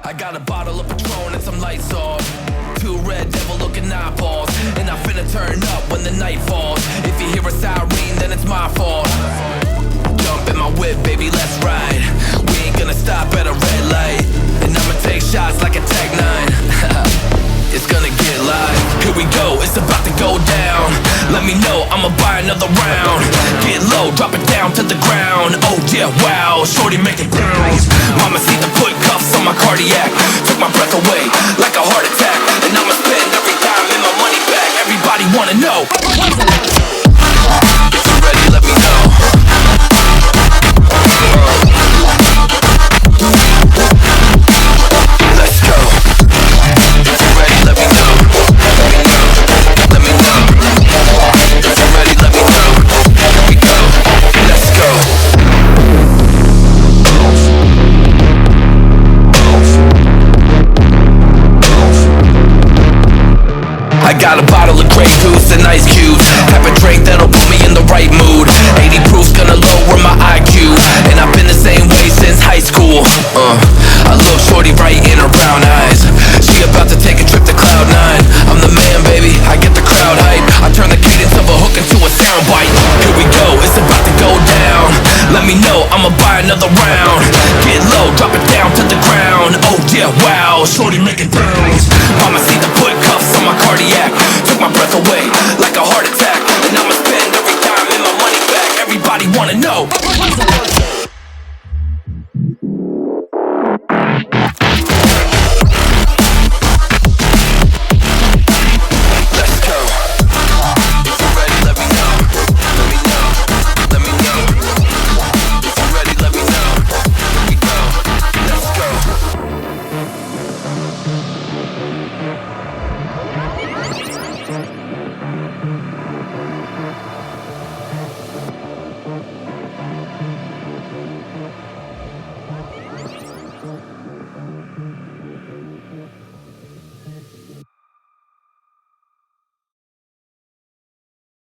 I got a bottle of Patron and some lights off, two red devil looking eyeballs, and I finna turn up when the night falls. If you hear a siren, then it's my fault. Jump in my whip, baby, let's ride. We ain't gonna stop at a red light, and I'ma take shots like a Tech 9. It's gonna get live. Here we go, it's about to go down. Let me know, I'ma buy another round. Get low, drop it down to the ground. Oh yeah, wow, shorty making bounce. Mama see the put cuffs on my cardiac. Took my breath away like a heart attack. And I'ma spend every dime in my money back. Everybody wanna know. If you're ready, let me know. Let's go. If you're ready, let me know. Let me know. If you're ready, let me know. Here we go. Let's go. I got a bottle of Grey Goose and ice cubes. Have a drink that'll put me in the right mood. 80 proof's gonna lower my IQ, and I've been the same way since high school. I look shorty right in her brown eyes. She about to take a trip to Cloud 9. I'm the man, baby, I get the crowd hype. I turn the cadence of a hook into a soundbite. Here we go, it's about to go down. Let me know, I'ma buy another round. Get low, drop it down to the ground. Oh yeah, wow, shorty make it